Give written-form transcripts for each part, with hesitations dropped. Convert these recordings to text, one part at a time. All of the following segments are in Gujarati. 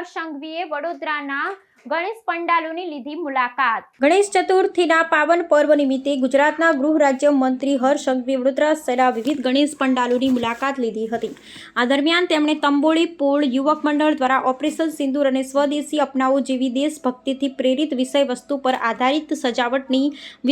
હર્ષ સંઘવીએ વડોદરાના ગણેશ પંડાલોની લીધી મુલાકાત। ગણેશ ચતુર્થીના પાવન પર્વ નિમિત્તે ગુજરાતના ગૃહ રાજ્ય મંત્રી હર્ષ સંઘવીએ વડોદરા શહેરના વિવિધ ગણેશ પંડાલોની મુલાકાત લીધી હતી। આ દરમિયાન તેમણે તંબોળી પોળ યુવક મંડળ દ્વારા ઓપરેશન સિંદૂર અને સ્વદેશી અપનાવો જેવી દેશભક્તિથી પ્રેરિત વિષયવસ્તુ પર આધારિત સજાવટની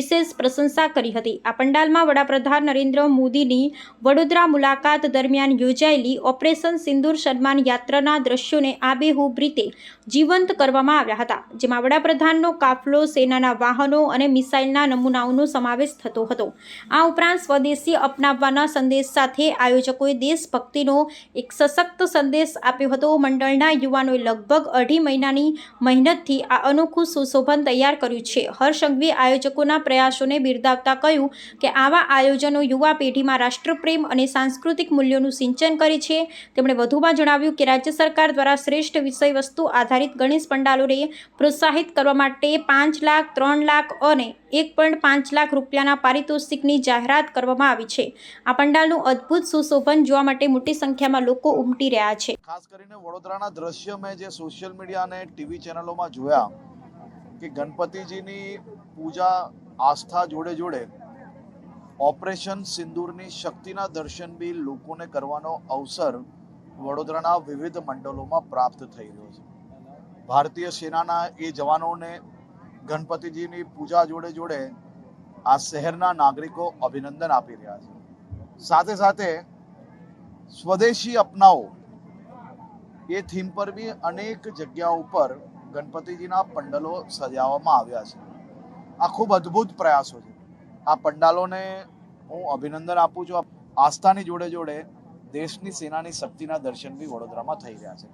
વિશેષ પ્રશંસા કરી હતી। આ પંડાલમાં વડાપ્રધાન નરેન્દ્ર મોદીની વડોદરા મુલાકાત દરમિયાન યોજાયેલી ઓપરેશન સિંદૂર સન્માન યાત્રાના દ્રશ્યોને આબેહૂબ રીતે જીવંત કરવામાં આવ્યા હતા, જેમાં વડાપ્રધાનનો કાફલો, સેનાના વાહનો અને મિસાઇલના નમૂનાઓનો સમાવેશ થતો હતો। આ ઉપરાંત સ્વદેશી અપનાવવાના સંદેશ સાથે આયોજકોએ દેશભક્તિનો એક સશક્ત સંદેશ આપ્યો હતો। મંડળના યુવાનોએ લગભગ 2.5 મહિનાની મહેનતથી આ અનોખું સુશોભન તૈયાર કર્યું છે। હર્ષ સંઘવીએ આયોજકોના પ્રયાસોને બિરદાવતા કહ્યું કે આવા આયોજનો યુવા પેઢીમાં રાષ્ટ્રપ્રેમ અને સાંસ્કૃતિક મૂલ્યોનું સિંચન કરે છે। તેમણે વધુમાં જણાવ્યું કે રાજ્ય સરકાર દ્વારા શ્રેષ્ઠ વિષયવસ્તુ આધારિત ગણેશ પંડાલોને પ્રોત્સાહિત કરવા માટે 5 લાખ, 3 લાખ અને 1.5 લાખ રૂપિયાના પારિતોષિકની જાહેરાત કરવામાં આવી છે। આ પંડાલનું અદ્ભુત સુશોભન જોવા માટે મોટી સંખ્યામાં લોકો ઉમટી રહ્યા છે। ખાસ કરીને વડોદરાના દ્રશ્ય મેં જે સોશિયલ મીડિયા અને ટીવી ચેનલોમાં જોયા કે ગણપતિજીની પૂજા આસ્થા જોડે જોડે ઓપરેશન સિંદૂરની શક્તિના દર્શન બી લોકોને કરવાનો અવસર વડોદરાના વિવિધ મંડળોમાં પ્રાપ્ત થઈ રહ્યો છે। ભારતીય સેનાના એ જવાનોને ગણપતિજીની પૂજા જોડે જોડે આ શહેરના નાગરિકો અભિનંદન આપી રહ્યા છે। સાથે સાથે સ્વદેશી અપનાવો એ થીમ પર બી અનેક જગ્યાઓ ઉપર ગણપતિજીના પંડાલો સજાવવામાં આવ્યા છે। આ ખૂબ અદ્ભુત પ્રયાસો છે। આ પંડાલોને હું અભિનંદન આપું છું। આસ્થાની જોડે જોડે દેશની સેનાની શક્તિના દર્શન બી વડોદરામાં થઈ રહ્યા છે।